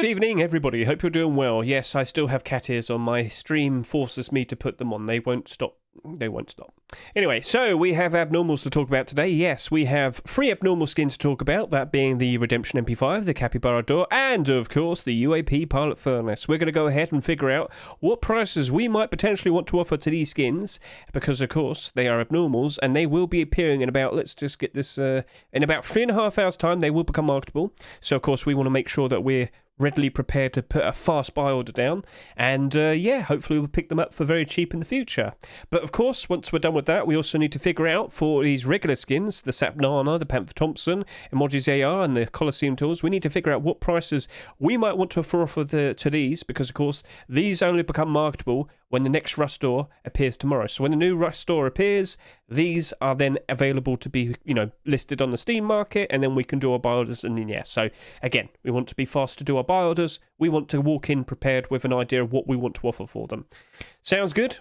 Good evening, everybody. Hope you're doing well. Yes, I still have cat ears on. My stream forces me to put them on. They won't stop. They won't stop. Anyway, so we have abnormals to talk about today. Yes, we have 3 abnormal skins to talk about, that being the Redemption MP5, the Capybara Door, and, of course, the UAP Pilot Furnace. We're going to go ahead and figure out what prices we might potentially want to offer to these skins, because, of course, they are abnormals, and they will be appearing in about, let's just get this, in about 3.5 hours' time, they will become marketable. So, of course, we want to make sure that we're readily prepared to put a fast buy order down, and yeah, hopefully we'll pick them up for very cheap in the future. But of course, once we're done with that, we also need to figure out for these regular skins, the Sap Nana, the Panther Thompson, Emojis AR, and the Colosseum tools, we need to figure out what prices we might want to offer to these, because of course these only become marketable when the next Rust Door appears tomorrow. So when the new Rust Door appears, these are then available to be, listed on the Steam market, and then we can do our buy orders. And then, yeah, so again, we want to be fast to do our buy orders. We want to walk in prepared with an idea of what we want to offer for them. Sounds good?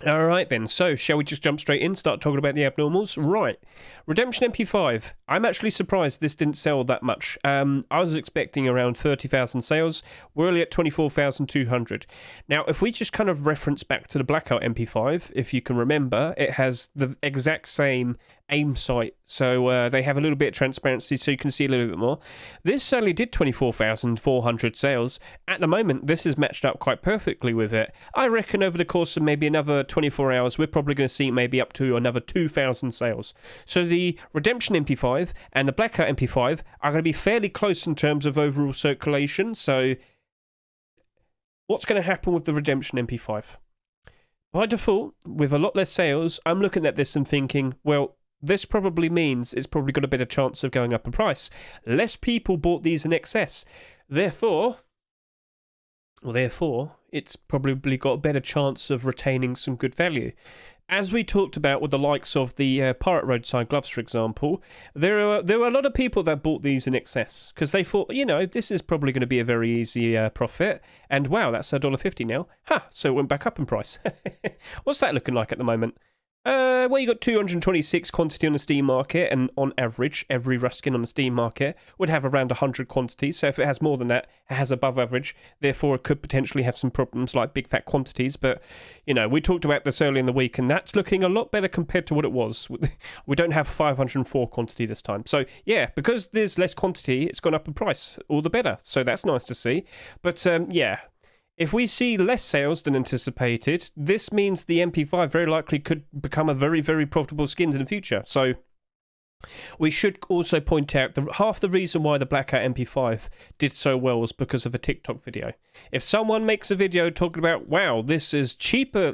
All right then, so shall we just jump straight in, start talking about the abnormals? Right, Redemption MP5. I'm actually surprised this didn't sell that much. I was expecting around 30,000 sales. We're only at 24,200. Now, if we just kind of reference back to the Blackout MP5, if you can remember, it has the exact same aim sight, so they have a little bit of transparency so you can see a little bit more. This only did 24,400 sales. At the moment, this is matched up quite perfectly with it. I reckon over the course of maybe another 24 hours, we're probably going to see maybe up to another 2,000 sales. So the Redemption MP5 and the Blackout MP5 are going to be fairly close in terms of overall circulation. So what's going to happen with the Redemption MP5? By default, with a lot less sales, I'm looking at this and thinking, well, this probably means it's probably got a better chance of going up in price. Less people bought these in excess. Therefore, it's probably got a better chance of retaining some good value. As we talked about with the likes of the Pirate Roadside Gloves, for example, there were a lot of people that bought these in excess because they thought, this is probably going to be a very easy profit. And wow, that's $1.50 now. So it went back up in price. What's that looking like at the moment? Well, you got 226 quantity on the Steam market, and on average, every Rust skin on the Steam market would have around 100 quantities. So if it has more than that, it has above average. Therefore, it could potentially have some problems like big fat quantities. But, we talked about this early in the week, and that's looking a lot better compared to what it was. We don't have 504 quantity this time. So, yeah, because there's less quantity, it's gone up in price. All the better. So that's nice to see. But, yeah. If we see less sales than anticipated, this means the MP5 very likely could become a very, very profitable skin in the future. So we should also point out that half the reason why the Blackout MP5 did so well was because of a TikTok video. If someone makes a video talking about, wow, this is cheaper,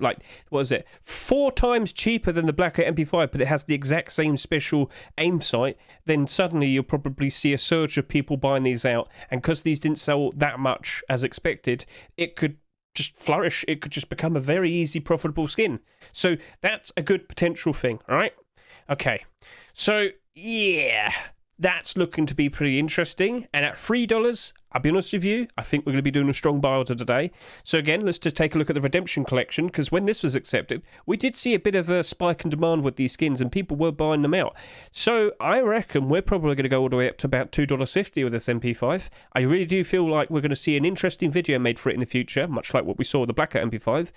4 times cheaper than the Blackout MP5, but it has the exact same special aim sight, then suddenly you'll probably see a surge of people buying these out. And because these didn't sell that much as expected, it could just flourish. It could just become a very easy, profitable skin. So that's a good potential thing, all right? Okay, so yeah, that's looking to be pretty interesting. And at $3, I'll be honest with you, I think we're going to be doing a strong buy order today. So again, let's just take a look at the Redemption collection, because when this was accepted, we did see a bit of a spike in demand with these skins, and people were buying them out. So I reckon we're probably going to go all the way up to about $2.50 with this MP5. I really do feel like we're going to see an interesting video made for it in the future, much like what we saw with the Blackout MP5,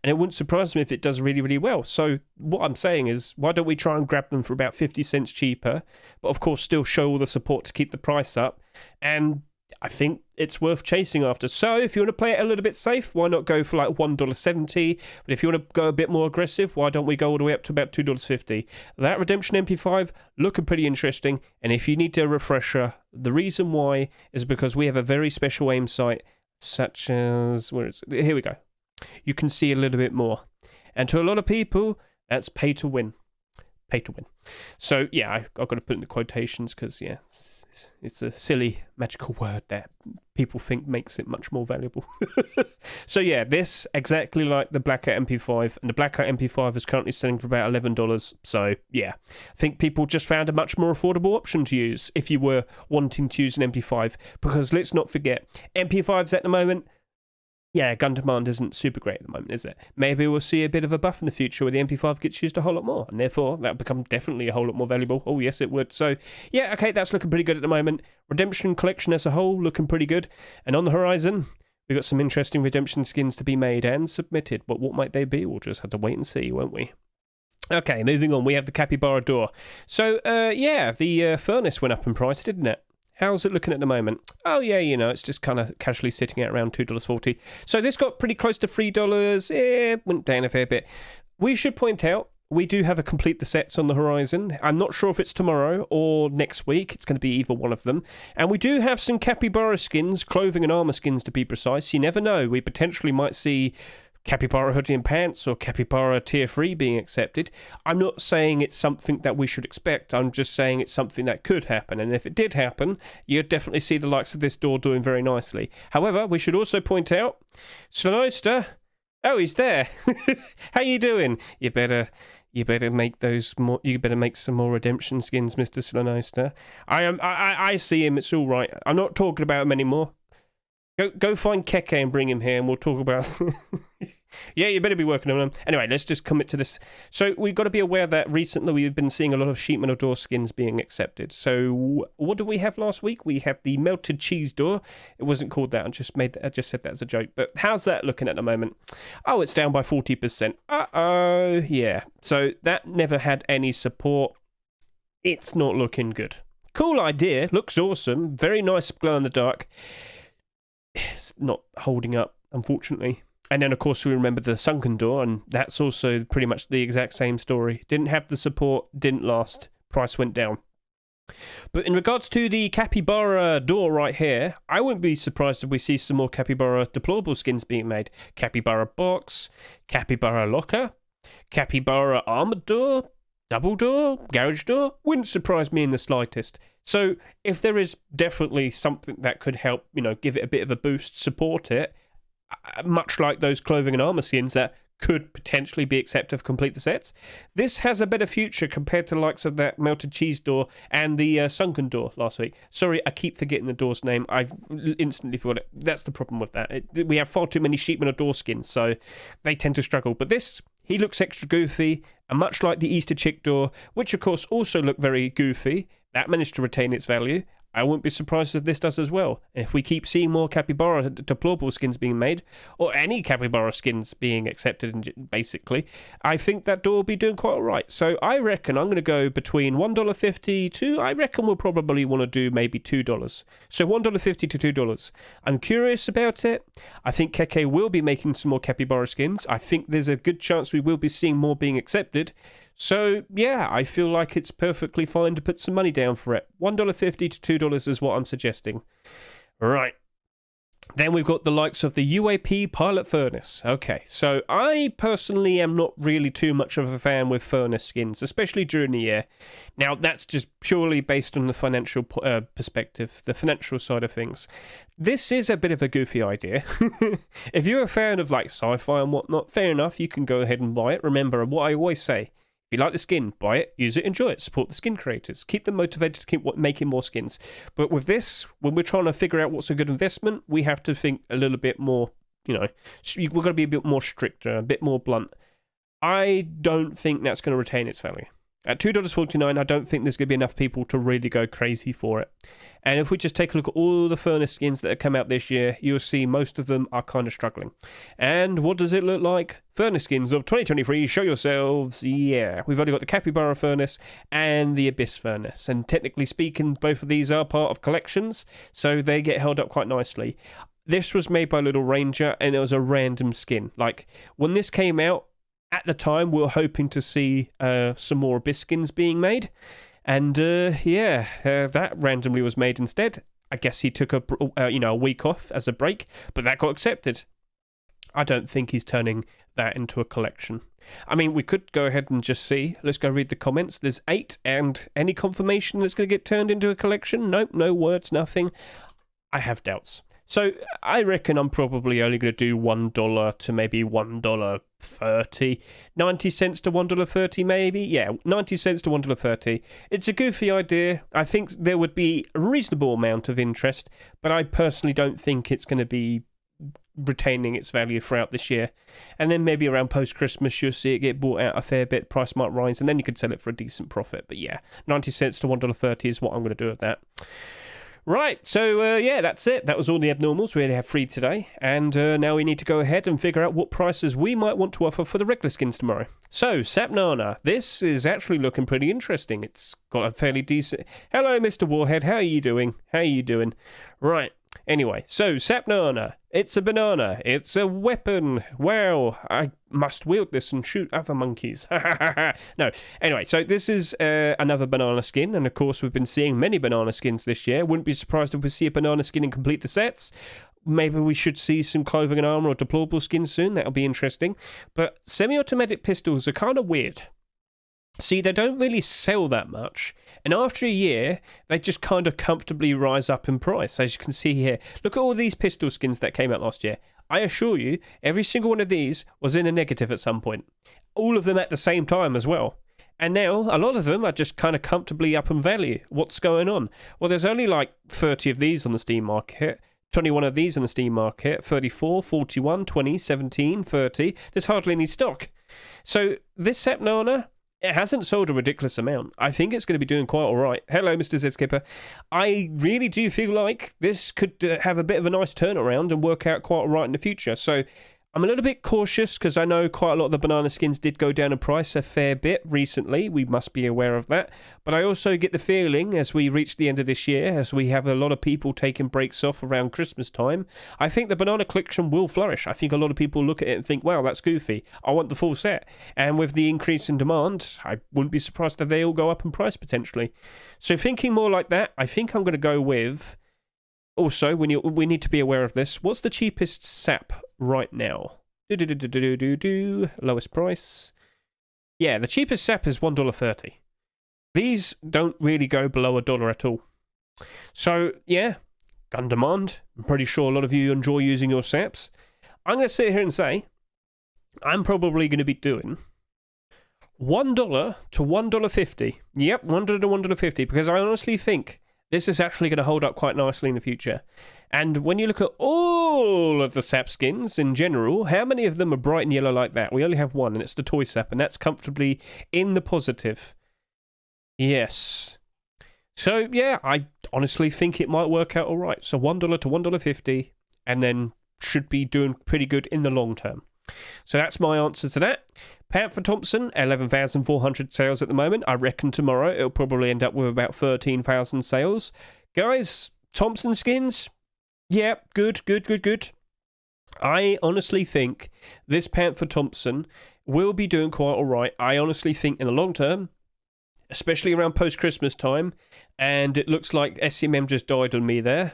and it wouldn't surprise me if it does really, really well. So what I'm saying is, why don't we try and grab them for about 50 cents cheaper, but of course still show all the support to keep the price up, and I think it's worth chasing after. So if you want to play it a little bit safe, why not go for like $1.70? But if you want to go a bit more aggressive, why don't we go all the way up to about $2.50? That Redemption MP5 looking pretty interesting. And if you need a refresher, the reason why is because we have a very special aim sight, such as, where is it? Here we go. You can see a little bit more. And to a lot of people, that's pay to win. Pay to win. So yeah, I've got to put in the quotations because yeah, it's a silly magical word that people think makes it much more valuable. So yeah, this exactly like the Blackout MP5, and the Blackout MP5 is currently selling for about $11. So yeah, I think people just found a much more affordable option to use if you were wanting to use an MP5, because let's not forget, MP5s at the moment, Yeah, gun demand isn't super great at the moment, is it? Maybe we'll see a bit of a buff in the future where the MP5 gets used a whole lot more, and therefore that'll become definitely a whole lot more valuable. Oh, yes, it would. So, yeah, okay, that's looking pretty good at the moment. Redemption collection as a whole looking pretty good. And on the horizon, we've got some interesting redemption skins to be made and submitted, but what might they be? We'll just have to wait and see, won't we? Okay, moving on, we have the Capybara door. So, yeah, the furnace went up in price, didn't it? How's it looking at the moment? Oh, yeah, you know, it's just kind of casually sitting at around $2.40. So this got pretty close to $3. Went down a fair bit. We should point out, we do have a complete the sets on the horizon. I'm not sure if it's tomorrow or next week. It's going to be either one of them. And we do have some Capybara skins, clothing and armor skins to be precise. You never know. We potentially might see Capybara hoodie and pants or Capybara tier 3 being accepted. I'm not saying it's something that we should expect. I'm just saying it's something that could happen. And if it did happen, you'd definitely see the likes of this door doing very nicely. However, we should also point out, Slanoster, oh, he's there. How you doing? You better make those more. You better make some more redemption skins, Mr. Slanoster. I see him. It's all right. I'm not talking about him anymore. Go find Keke and bring him here, and we'll talk about. Yeah, you better be working on them. Anyway, let's just commit to this. So we've got to be aware that recently we've been seeing a lot of sheepman of door skins being accepted. So what did we have last week? We had the melted cheese door. It wasn't called that. I just said that as a joke. But how's that looking at the moment? Oh, it's down by 40%. Uh-oh, yeah. So that never had any support. It's not looking good. Cool idea. Looks awesome. Very nice glow in the dark. It's not holding up, unfortunately. And then, of course, we remember the sunken door, and that's also pretty much the exact same story. Didn't have the support, didn't last, price went down. But in regards to the Capybara door right here, I wouldn't be surprised if we see some more Capybara deplorable skins being made. Capybara box, Capybara locker, Capybara armored door, double door, garage door. Wouldn't surprise me in the slightest. So if there is definitely something that could help, give it a bit of a boost, support it, much like those clothing and armor skins that could potentially be accepted for complete the sets, this has a better future compared to the likes of that melted cheese door and the sunken door last week. Sorry, I keep forgetting the door's name. I've instantly forgot it. That's the problem with that. We have far too many sheepmen of door skins, so they tend to struggle. But this, he looks extra goofy, and much like the Easter chick door, which of course also looked very goofy, that managed to retain its value. I wouldn't be surprised if this does as well. If we keep seeing more Capybara deplorable skins being made, or any Capybara skins being accepted, basically, I think that door will be doing quite alright. So I reckon I'm going to go between $1.50 to, I reckon we'll probably want to do maybe $2. So $1.50 to $2. I'm curious about it. I think Keke will be making some more Capybara skins. I think there's a good chance we will be seeing more being accepted. So, yeah, I feel like it's perfectly fine to put some money down for it. $1.50 to $2 is what I'm suggesting. Right. Then we've got the likes of the UAP Pilot Furnace. Okay, so I personally am not really too much of a fan with furnace skins, especially during the year. Now, that's just purely based on the financial perspective, the financial side of things. This is a bit of a goofy idea. If you're a fan of like sci-fi and whatnot, fair enough, you can go ahead and buy it. Remember what I always say. If you like the skin, buy it, use it, enjoy it, support the skin creators, keep them motivated to keep making more skins. But with this, when we're trying to figure out what's a good investment, we have to think a little bit more, we've got to be a bit more stricter, a bit more blunt. I don't think that's going to retain its value. At $2.49, I don't think there's going to be enough people to really go crazy for it. And if we just take a look at all the furnace skins that have come out this year, you'll see most of them are kind of struggling. And what does it look like? Furnace skins of 2023, show yourselves. Yeah, we've only got the Capybara Furnace and the Abyss Furnace. And technically speaking, both of these are part of collections, so they get held up quite nicely. This was made by Little Ranger, and it was a random skin. Like, when this came out, at the time, we were hoping to see some more Abyss skins being made. And, that randomly was made instead. I guess he took a week off as a break, but that got accepted. I don't think he's turning that into a collection. I mean, we could go ahead and just see. Let's go read the comments. There's 8, and any confirmation that's going to get turned into a collection? Nope, no words, nothing. I have doubts. So I reckon I'm probably only going to do $1 to maybe $1.30. 90 cents to $1.30 maybe? Yeah, 90 cents to $1.30. It's a goofy idea. I think there would be a reasonable amount of interest, but I personally don't think it's going to be retaining its value throughout this year. And then maybe around post-Christmas, you'll see it get bought out a fair bit, price might rise, and then you could sell it for a decent profit. But yeah, 90 cents to $1.30 is what I'm going to do with that. Right, so yeah, that's it. That was all the abnormals we only have 3 today. And now we need to go ahead and figure out what prices we might want to offer for the regular skins tomorrow. So, Sapnana, this is actually looking pretty interesting. It's got a fairly decent... Hello, Mr. Warhead, how are you doing? How are you doing? Right, anyway, so Sapnana, it's a banana. It's a weapon. Wow, I must wield this and shoot other monkeys. No, anyway, so this is another banana skin, and of course we've been seeing many banana skins this year. Wouldn't be surprised if we see a banana skin and complete the sets. Maybe we should see some clothing and armor or deplorable skins soon. That'll be interesting. But semi-automatic pistols are kind of weird. See, they don't really sell that much, and after a year, they just kind of comfortably rise up in price, as you can see here. Look at all these pistol skins that came out last year. I assure you, every single one of these was in a negative at some point. All of them at the same time as well. And now, a lot of them are just kind of comfortably up in value. What's going on? Well, there's only like 30 of these on the Steam market, 21 of these on the Steam market, 34, 41, 20, 17, 30. There's hardly any stock. So, this Sapnana... it hasn't sold a ridiculous amount. I think it's going to be doing quite all right. Hello, Mr. Zskipper. I really do feel like this could have a bit of a nice turnaround and work out quite all right in the future. So I'm a little bit cautious because I know quite a lot of the banana skins did go down in price a fair bit recently. We must be aware of that. But I also get the feeling as we reach the end of this year, as we have a lot of people taking breaks off around Christmas time, I think the banana collection will flourish. I think a lot of people look at it and think, wow, that's goofy. I want the full set. And with the increase in demand, I wouldn't be surprised if they all go up in price potentially. So thinking more like that, I think I'm going to go with... Also, we need to be aware of this. What's the cheapest sap right now? Lowest price. Yeah, the cheapest sap is $1.30. These don't really go below $1 at all. So, yeah, gun demand. I'm pretty sure a lot of you enjoy using your saps. I'm going to sit here and say, I'm probably going to be doing $1 to $1.50. Yep, $1 to $1.50, because I honestly think this is actually going to hold up quite nicely in the future. And when you look at all of the sap skins in general, how many of them are bright and yellow like that? We only have one, and it's the toy sap, and that's comfortably in the positive. Yes. So, yeah, I honestly think it might work out all right. So $1 to $1.50, and then should be doing pretty good in the long term. So that's my answer to that. Panther Thompson, 11,400 sales at the moment. I reckon tomorrow it'll probably end up with about 13,000 sales. Guys, Thompson skins, yeah, good. I honestly think this Panther Thompson will be doing quite all right. I honestly think in the long term, especially around post-Christmas time, and it looks like SCMM just died on me there.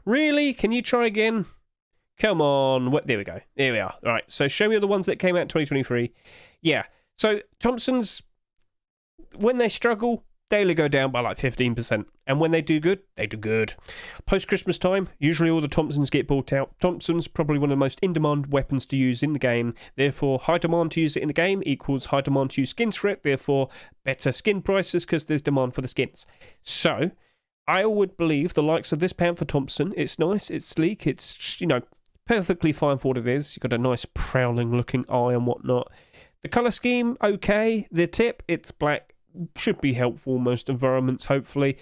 Really? Can you try again? Come on. There we go. Here we are. All right. So show me the ones that came out in 2023. Yeah. So Thompsons, when they struggle, they only go down by like 15%. And when they do good, they do good. Post-Christmas time, usually all the Thompsons get bought out. Thompson's probably one of the most in-demand weapons to use in the game. Therefore, high demand to use it in the game equals high demand to use skins for it. Therefore, better skin prices because there's demand for the skins. So, I would believe the likes of this Panther Thompson, it's nice, it's sleek, it's, perfectly fine for what it is. You've got a nice prowling looking eye and whatnot. The colour scheme, okay. The tip, it's black. Should be helpful in most environments, hopefully.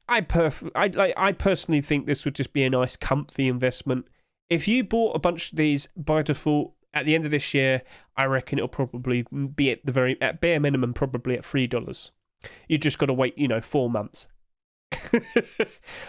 I personally think this would just be a nice comfy investment. If you bought a bunch of these by default at the end of this year, I reckon it'll probably be at bare minimum probably at $3. You just got to wait, 4 months.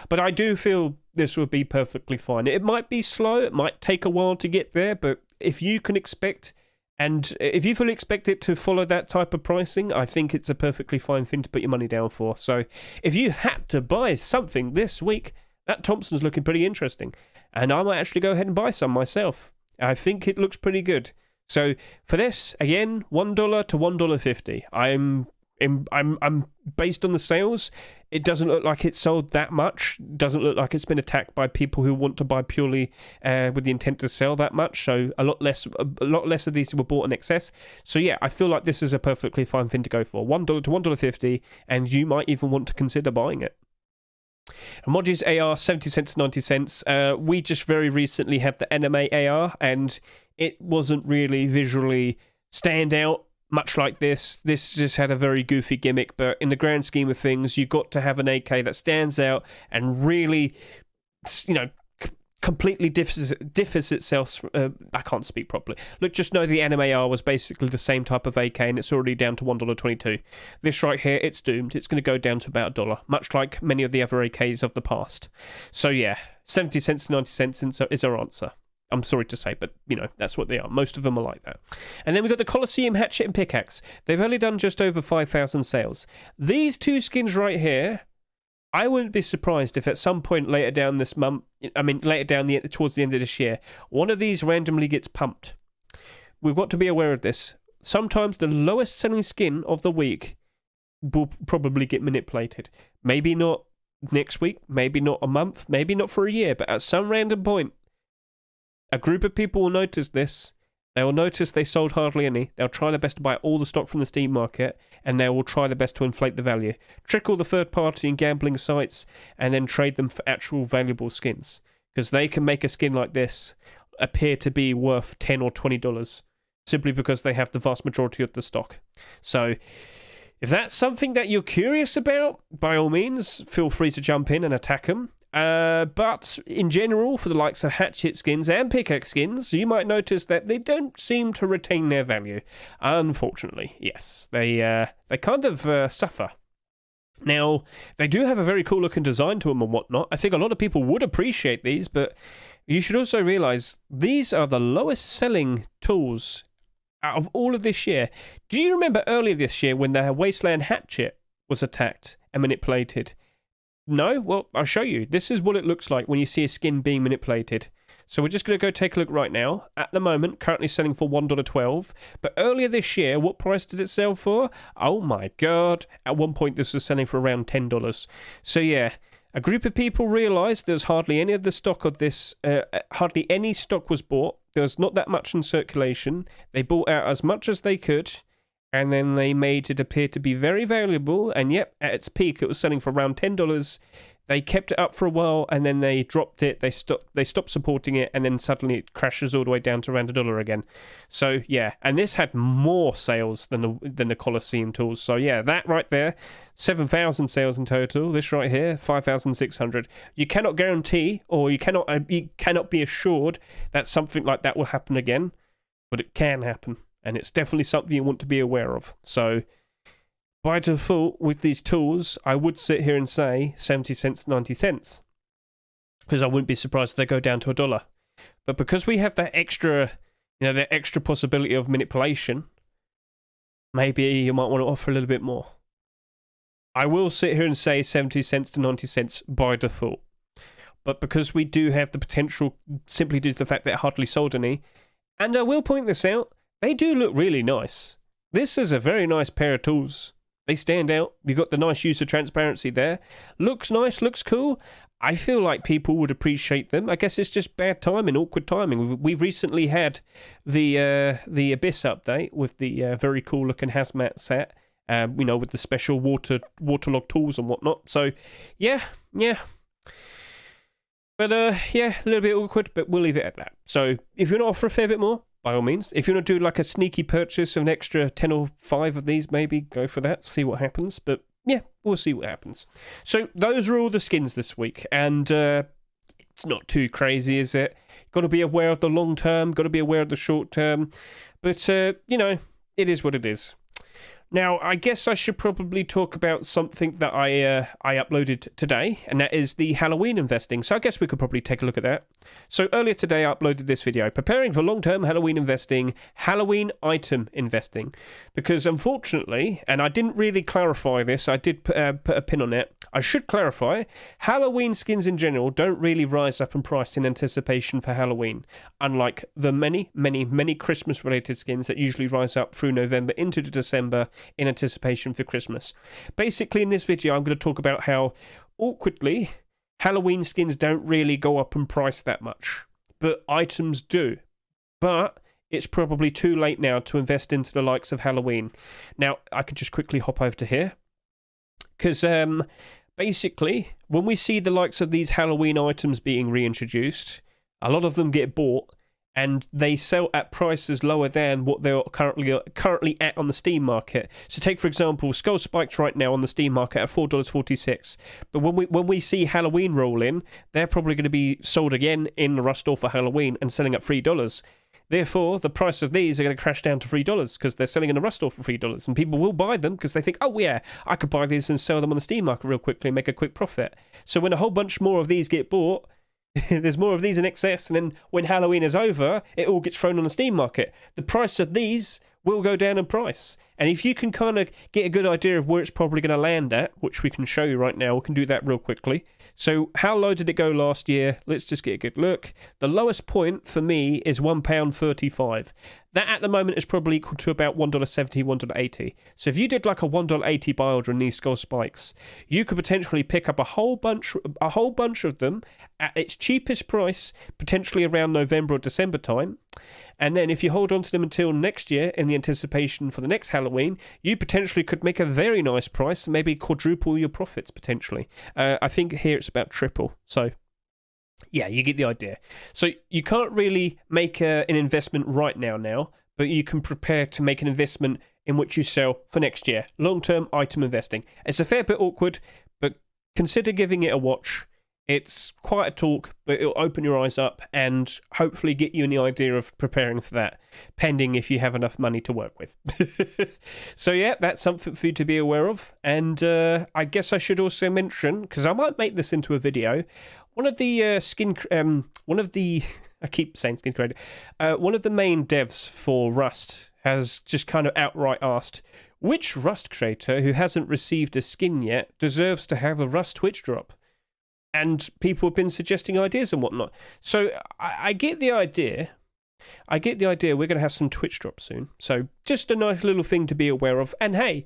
But I do feel this would be perfectly fine. It might be slow, it might take a while to get there, but if you can expect, and if you fully expect it to follow that type of pricing, I think it's a perfectly fine thing to put your money down for. So if you had to buy something this week, that Thompson's looking pretty interesting, and I might actually go ahead and buy some myself. I think it looks pretty good. So for this, again, $1 to $1.50. I'm based on the sales. It doesn't look like it's sold that much. Doesn't look like it's been attacked by people who want to buy purely with the intent to sell that much. So a lot less of these were bought in excess. So yeah, I feel like this is a perfectly fine thing to go for. $1 to $1.50, and you might even want to consider buying it. Emojis AR, 70 cents, 90 cents. We just very recently had the anime AR, and it wasn't really visually stand out much like this. This just had a very goofy gimmick, but in the grand scheme of things, you got to have an AK that stands out and really, completely differs itself. I can't speak properly. Look, just know the anime AR was basically the same type of AK, and it's already down to $1.22. This right here, it's doomed. It's going to go down to about $1, much like many of the other AKs of the past. So yeah, 70 cents to 90 cents is our answer. I'm sorry to say, but that's what they are. Most of them are like that. And then we got the Colosseum Hatchet and Pickaxe. They've only done just over 5,000 sales. These two skins right here, I wouldn't be surprised if at some point later down this month, towards the end of this year, one of these randomly gets pumped. We've got to be aware of this. Sometimes the lowest selling skin of the week will probably get manipulated. Maybe not next week, maybe not a month, maybe not for a year, but at some random point, a group of people will notice this. They will notice they sold hardly any. They'll try their best to buy all the stock from the Steam market, and they will try their best to inflate the value. Trick all the third-party and gambling sites, and then trade them for actual valuable skins. Because they can make a skin like this appear to be worth $10 or $20, simply because they have the vast majority of the stock. So, if that's something that you're curious about, by all means, feel free to jump in and attack them. But in general, for the likes of hatchet skins and pickaxe skins, you might notice that they don't seem to retain their value. Unfortunately, yes, they kind of suffer. Now, they do have a very cool looking design to them and whatnot. I think a lot of people would appreciate these, but you should also realize these are the lowest selling tools out of all of this year. Do you remember earlier this year when the Wasteland Hatchet was attacked and manipulated? No? Well, I'll show you. This is what it looks like when you see a skin being manipulated. So we're just going to go take a look right now. At the moment, currently selling for $1.12. But earlier this year, what price did it sell for? Oh my god. At one point, this was selling for around $10. So yeah, a group of people realised there's hardly any of the stock of this, hardly any stock was bought. There was not that much in circulation. They bought out as much as they could, and then they made it appear to be very valuable, and yep, at its peak it was selling for around $10. They kept it up for a while, and then they dropped it, they stopped supporting it, and then suddenly it crashes all the way down to around $1 again. So yeah, and this had more sales than the Colosseum tools. So yeah, that right there, 7,000 sales in total. This right here, 5,600. You cannot guarantee, or you cannot be assured that something like that will happen again, but it can happen. And it's definitely something you want to be aware of. So, by default, with these tools, I would sit here and say 70 cents, 90 cents. Because I wouldn't be surprised if they go down to $1. But because we have that extra, that extra possibility of manipulation, maybe you might want to offer a little bit more. I will sit here and say 70 cents to 90 cents by default. But because we do have the potential, simply due to the fact that it hardly sold any, and I will point this out, they do look really nice. This is a very nice pair of tools. They stand out. You've got the nice user transparency there. Looks nice, looks cool. I feel like people would appreciate them. I guess it's just bad timing, awkward timing. We've recently had the Abyss update with the very cool looking hazmat set, with the special waterlogged tools and whatnot. So, yeah. But, a little bit awkward, but we'll leave it at that. So, if you want to offer a fair bit more, by all means. If you want to do like a sneaky purchase of an extra 10 or 5 of these, maybe go for that, see what happens. But yeah, we'll see what happens. So those are all the skins this week. And it's not too crazy, is it? Got to be aware of the long term, got to be aware of the short term. But, it is what it is. Now, I guess I should probably talk about something that I uploaded today, and that is the Halloween investing. So I guess we could probably take a look at that. So earlier today, I uploaded this video, preparing for long-term Halloween investing, Halloween item investing. Because unfortunately, and I didn't really clarify this, I did put a pin on it. I should clarify, Halloween skins in general don't really rise up in price in anticipation for Halloween, unlike the many, many, many Christmas-related skins that usually rise up through November into December in anticipation for Christmas. Basically, in this video, I'm going to talk about how, awkwardly, Halloween skins don't really go up in price that much, but items do. But it's probably too late now to invest into the likes of Halloween. Now, I could just quickly hop over to here, because basically, when we see the likes of these Halloween items being reintroduced, a lot of them get bought and they sell at prices lower than what they're currently at on the Steam market. So take, for example, Skull Spikes right now on the Steam market at $4.46. But when we see Halloween roll in, they're probably going to be sold again in the Rust store for Halloween and selling at $3. Therefore, the price of these are going to crash down to $3 because they're selling in the Rust store for $3. And people will buy them because they think, oh yeah, I could buy these and sell them on the Steam market real quickly and make a quick profit. So when a whole bunch more of these get bought, there's more of these in excess, and then when Halloween is over, it all gets thrown on the Steam market. The price of these will go down in price. And if you can kind of get a good idea of where it's probably going to land at, which we can show you right now, we can do that real quickly. So how low did it go last year? Let's just get a good look. The lowest point for me is £1.35. That at the moment is probably equal to about $1.70, $1.80. So if you did like a $1.80 buy order in these Skull Spikes, you could potentially pick up a whole bunch of them at its cheapest price, potentially around November or December time. And then if you hold on to them until next year in the anticipation for the next Halloween, you potentially could make a very nice price, maybe quadruple your profits potentially. I think here it's about triple. So yeah, you get the idea. So you can't really make an investment right now, but you can prepare to make an investment in which you sell for next year. Long-term item investing. It's a fair bit awkward, but consider giving it a watch. It's quite a talk, but it'll open your eyes up and hopefully get you an idea of preparing for that, pending if you have enough money to work with. So yeah, that's something for you to be aware of. And I guess I should also mention, because I might make this into a video, one of the I keep saying skin creator, one of the main devs for Rust has just kind of outright asked, which Rust creator who hasn't received a skin yet deserves to have a Rust Twitch drop? And people have been suggesting ideas and whatnot. So I get the idea. We're going to have some Twitch drops soon. So just a nice little thing to be aware of. And hey,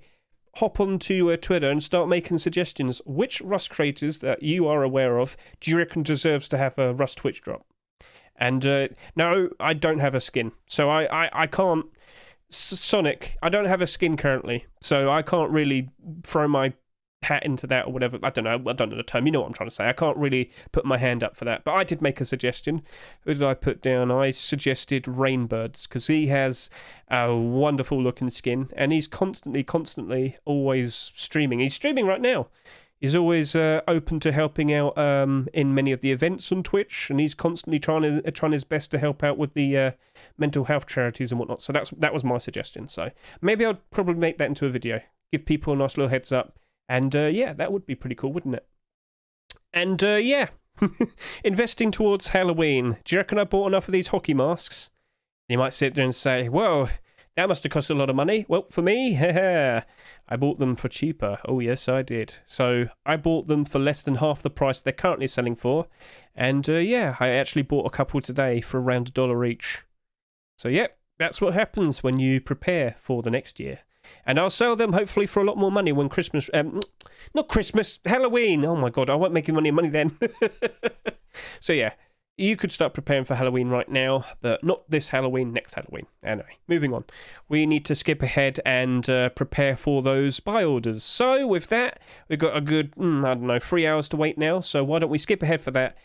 hop onto Twitter and start making suggestions. Which Rust creators that you are aware of do you reckon deserves to have a Rust Twitch drop? And no, I don't have a skin. So I can't... Sonic, I don't have a skin currently. So I can't really throw my hat into that or whatever. I don't know the term. You know what I'm trying to say. I can't really put my hand up for that. But I did make a suggestion. Who did I put down? I suggested Rainbirds because he has a wonderful looking skin and he's constantly always streaming. He's streaming right now. He's always open to helping out in many of the events on Twitch, and he's constantly trying his best to help out with the mental health charities and whatnot. So that was my suggestion. So maybe I'll probably make that into a video. Give people a nice little heads up. And yeah, that would be pretty cool, wouldn't it? And yeah, investing towards Halloween. Do you reckon I bought enough of these hockey masks? You might sit there and say, well, that must have cost a lot of money. Well, for me, I bought them for cheaper. Oh, yes, I did. So I bought them for less than half the price they're currently selling for. And yeah, I actually bought a couple today for around $1 each. So yeah, that's what happens when you prepare for the next year. And I'll sell them hopefully for a lot more money when Christmas... not Christmas, Halloween. Oh my God, I won't make any money then. So yeah, you could start preparing for Halloween right now, but not this Halloween, next Halloween. Anyway, moving on. We need to skip ahead and prepare for those buy orders. So with that, we've got a good, 3 hours to wait now. So why don't we skip ahead for that?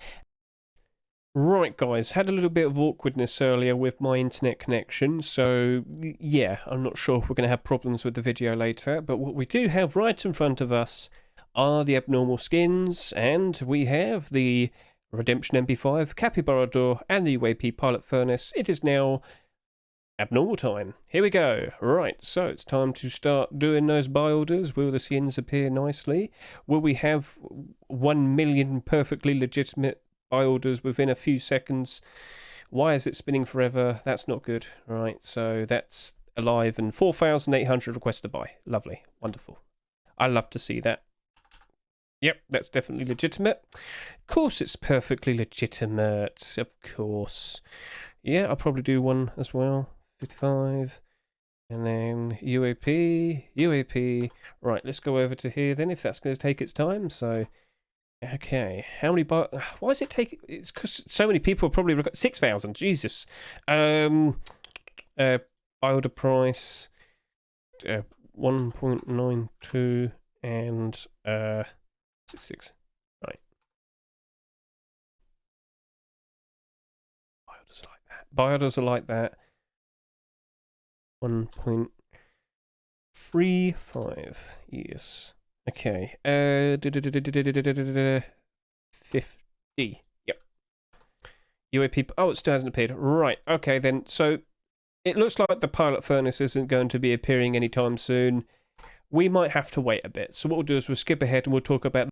Right, guys, had a little bit of awkwardness earlier with my internet connection, so yeah, I'm not sure if we're going to have problems with the video later, but what we do have right in front of us are the abnormal skins, and we have the Redemption MP5, Capybara Door, and the UAP Pilot Furnace. It is now abnormal time. Here we go. Right, so it's time to start doing those buy orders. Will the skins appear nicely? Will we have 1 million perfectly legitimate buy orders within a few seconds? Why is it spinning forever? That's not good. Right, so that's alive and 4,800 requests to buy. Lovely, wonderful. I love to see that. Yep, that's definitely legitimate. Of course it's perfectly legitimate. Of course. Yeah, I'll probably do one as well. 55. And then UAP. Right, let's go over to here then if that's going to take its time. So... okay, how many why is it taking... it's because so many people probably... 6,000, Jesus. Buy order price 1.92 and 66. Right. Biodas are like that. Biodas are like that. 1.35. Yes. Okay. 50. Yep. UAP. Oh, it still hasn't appeared. Right. Okay, then. So it looks like the pilot furnace isn't going to be appearing anytime soon. We might have to wait a bit. So what we'll do is we'll skip ahead and we'll talk about...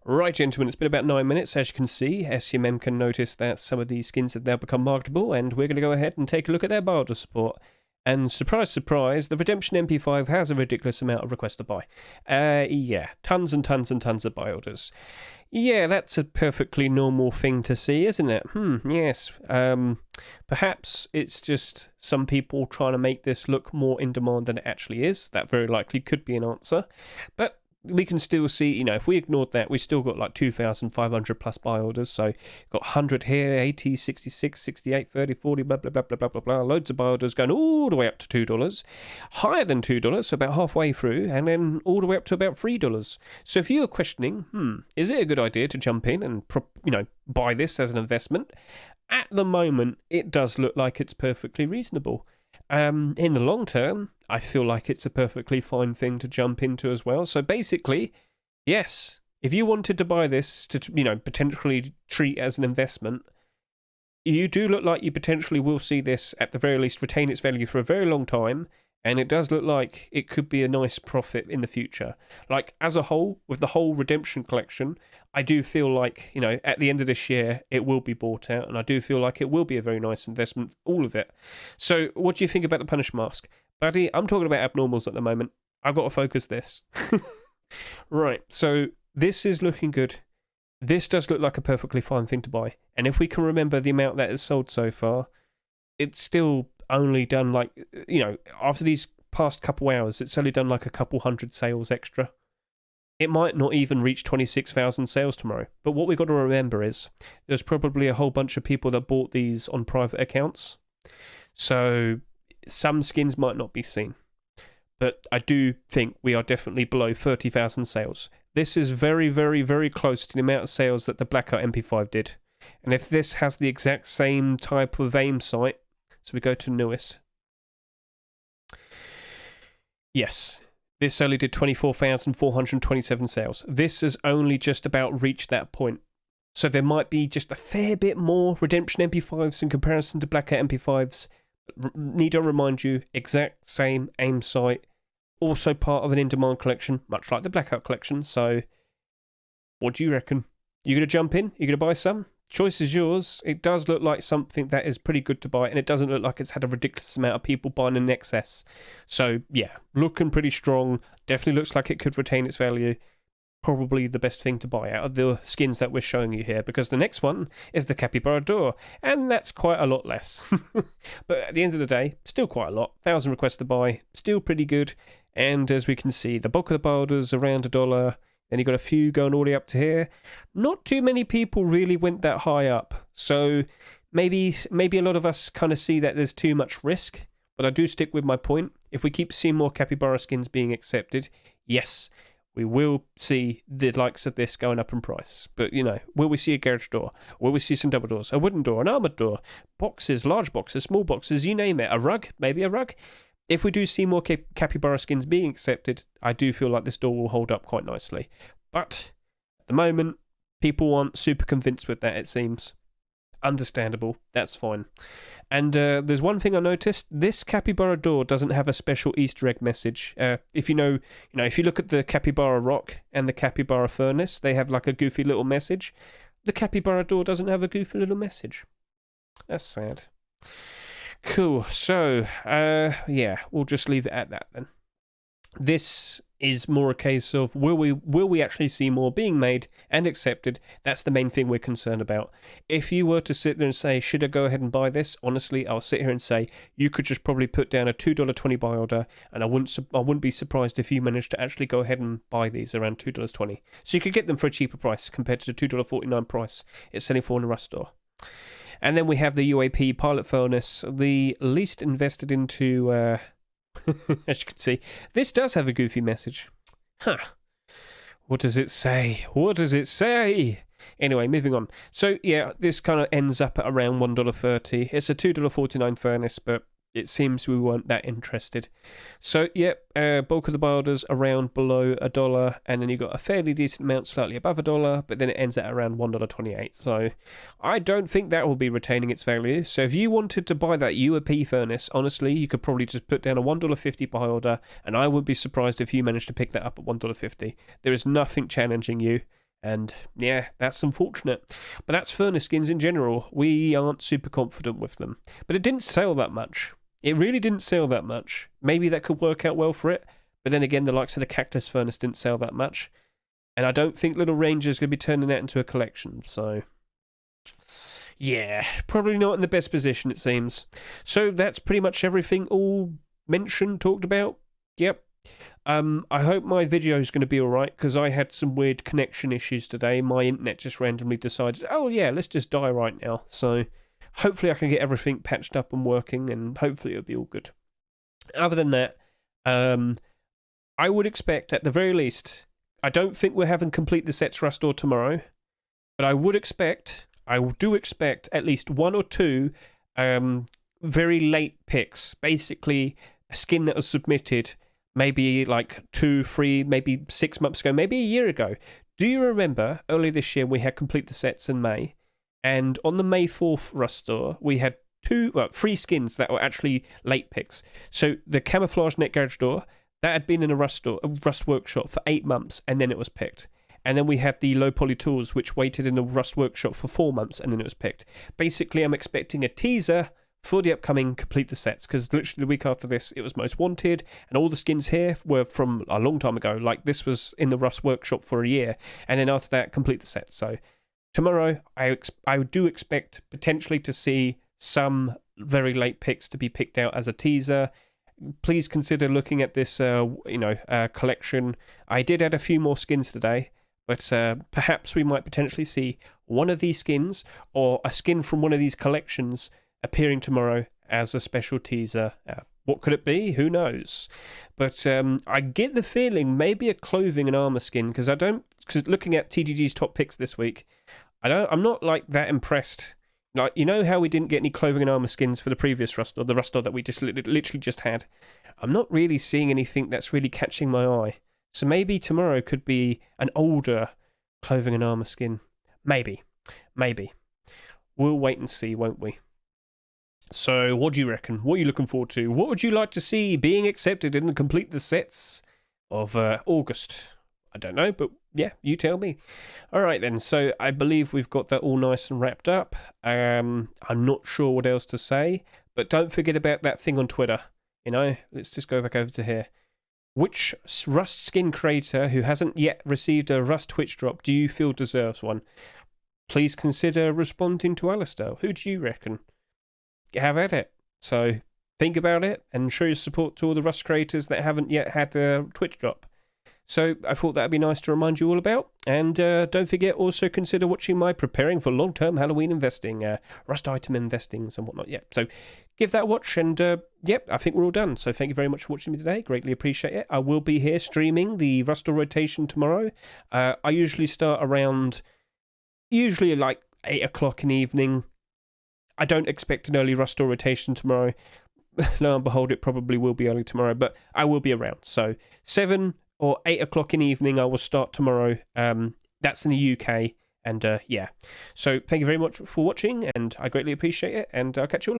Right, gentlemen, it's been about 9 minutes. As you can see, SCMM can notice that some of these skins have now become marketable, and we're going to go ahead and take a look at their Biodas support. And surprise, surprise, the Redemption MP5 has a ridiculous amount of requests to buy. Yeah, tons and tons and tons of Biodas. Yeah, that's a perfectly normal thing to see, isn't it? Yes. Perhaps it's just some people trying to make this look more in demand than it actually is. That very likely could be an answer. But we can still see, you know, if we ignored that, we still got like 2,500 plus buy orders. So got 100 here, 80, 66, 68, 30, 40, blah, blah, blah, blah, blah, blah, blah. Loads of buy orders going all the way up to $2. Higher than $2, so about halfway through, and then all the way up to about $3. So if you are questioning, is it a good idea to jump in and, buy this as an investment? At the moment, it does look like it's perfectly reasonable. In the long term, I feel like it's a perfectly fine thing to jump into as well. So basically, yes, if you wanted to buy this to, potentially treat as an investment, you do look like you potentially will see this at the very least retain its value for a very long time. And it does look like it could be a nice profit in the future. Like, as a whole, with the whole Redemption collection, I do feel like, at the end of this year, it will be bought out. And I do feel like it will be a very nice investment, all of it. So, what do you think about the Punish Mask? Buddy, I'm talking about abnormals at the moment. I've got to focus this. Right, so this is looking good. This does look like a perfectly fine thing to buy. And if we can remember the amount that is sold so far, it's still only done like, after these past couple hours, it's only done like a couple hundred sales extra. It might not even reach 26,000 sales tomorrow. But what we've got to remember is there's probably a whole bunch of people that bought these on private accounts. So some skins might not be seen. But I do think we are definitely below 30,000 sales. This is very, very, very close to the amount of sales that the Blackout MP5 did. And if this has the exact same type of aim sight, so we go to newest. Yes, this only did 24,427 sales. This has only just about reached that point. So there might be just a fair bit more Redemption MP5s in comparison to Blackout MP5s. Need I remind you, exact same aim sight. Also part of an in-demand collection, much like the Blackout collection. So, what do you reckon? You going to jump in? You going to buy some? Choice is yours. It does look like something that is pretty good to buy, and it doesn't look like it's had a ridiculous amount of people buying in excess. So, yeah, looking pretty strong. Definitely looks like it could retain its value. Probably the best thing to buy out of the skins that we're showing you here, because the next one is the Capybara Door, and that's quite a lot less. But at the end of the day, still quite a lot. 1,000 requests to buy, still pretty good. And as we can see, the bulk of the buy orders around $1. Then you got a few going all the way up to here. Not too many people really went that high up. So maybe a lot of us kind of see that there's too much risk. But I do stick with my point. If we keep seeing more Capybara skins being accepted, yes, we will see the likes of this going up in price. But, will we see a garage door? Will we see some double doors? A wooden door, an armoured door, boxes, large boxes, small boxes, you name it. A rug, maybe a rug. If we do see more Capybara skins being accepted, I do feel like this door will hold up quite nicely. But at the moment, people aren't super convinced with that, it seems. Understandable, that's fine. And there's one thing I noticed. This Capybara door doesn't have a special Easter egg message. If you look at the Capybara Rock and the Capybara Furnace, they have like a goofy little message. The Capybara door doesn't have a goofy little message. That's sad. Cool, so, we'll just leave it at that then. This is more a case of will we actually see more being made and accepted? That's the main thing we're concerned about. If you were to sit there and say, should I go ahead and buy this? Honestly, I'll sit here and say, you could just probably put down a $2.20 buy order, and I wouldn't be surprised if you managed to actually go ahead and buy these around $2.20. So you could get them for a cheaper price compared to the $2.49 price it's selling for in the Rust store. And then we have the UAP Pilot Furnace, the least invested into, as you can see. This does have a goofy message. Huh. What does it say? What does it say? Anyway, moving on. So, yeah, this kind of ends up at around $1.30. It's a $2.49 furnace, but it seems we weren't that interested. So, yep, bulk of the bilders around below $1, and then you got a fairly decent amount slightly above $1, but then it ends at around $1.28. So, I don't think that will be retaining its value. So, if you wanted to buy that UAP furnace, honestly, you could probably just put down a $1.50 buy order, and I would be surprised if you managed to pick that up at $1.50. There is nothing challenging you. And yeah, that's unfortunate. But that's furnace skins in general. We aren't super confident with them. But it didn't sell that much. It really didn't sell that much. Maybe that could work out well for it. But then again, the likes of the cactus furnace didn't sell that much. And I don't think Little Ranger's going to be turning that into a collection. So yeah, probably not in the best position, it seems. So that's pretty much everything all mentioned, talked about. Yep. I hope my video is going to be alright, because I had some weird connection issues today. My internet just randomly decided, oh yeah, let's just die right now. So hopefully I can get everything patched up and working, and hopefully it'll be all good. Other than that, I would expect, at the very least, I don't think we're having complete the sets Rust Door tomorrow, but I do expect at least one or two very late picks. Basically, a skin that was submitted maybe like 2, 3, maybe 6 months ago, maybe a year ago. Do you remember earlier this year we had complete the sets in May, and on the May 4th Rust Store we had 3 skins that were actually late picks. So the camouflage net garage door that had been in a Rust workshop for 8 months, and then it was picked. And then we had the low poly tools, which waited in the Rust workshop for 4 months, and then it was picked. Basically, I'm expecting a teaser for the upcoming complete the sets, because literally the week after this it was most wanted, and all the skins here were from a long time ago. Like, this was in the Rust workshop for a year, and then after that complete the set. So tomorrow I do expect potentially to see some very late picks to be picked out as a teaser. Please consider looking at this collection. I did add a few more skins today, but perhaps we might potentially see one of these skins or a skin from one of these collections appearing tomorrow as a special teaser. What could it be? Who knows? But I get the feeling maybe a clothing and armor skin, because looking at TGG's top picks this week, I'm not like that impressed. Like, you know how we didn't get any clothing and armor skins for the previous Rust, or the Rust that we just literally just had. I'm not really seeing anything that's really catching my eye. So maybe tomorrow could be an older clothing and armor skin. Maybe. We'll wait and see, won't we? So, what do you reckon? What are you looking forward to? What would you like to see being accepted in the complete the sets of August? I don't know, but yeah, you tell me. All right then, so I believe we've got that all nice and wrapped up. I'm not sure what else to say, but don't forget about that thing on Twitter. Let's just go back over to here. Which Rust skin creator who hasn't yet received a Rust Twitch drop do you feel deserves one? Please consider responding to Alistair. Who do you reckon? Have at it. So think about it and show your support to all the Rust creators that haven't yet had a Twitch drop. So I thought that'd be nice to remind you all about. And don't forget, also consider watching my Preparing for Long-Term Halloween Investing, Rust item investings and whatnot. Yep, so give that a watch, and yep, I think we're all done. So thank you very much for watching me today. Greatly appreciate it. I will be here streaming the Rust rotation tomorrow. I usually start around, like 8 o'clock in the evening. I don't expect an early Rust rotation tomorrow. Lo and behold, it probably will be early tomorrow, but I will be around. So 7 or 8 o'clock in the evening, I will start tomorrow. That's in the UK, and yeah. So thank you very much for watching, and I greatly appreciate it, and I'll catch you all.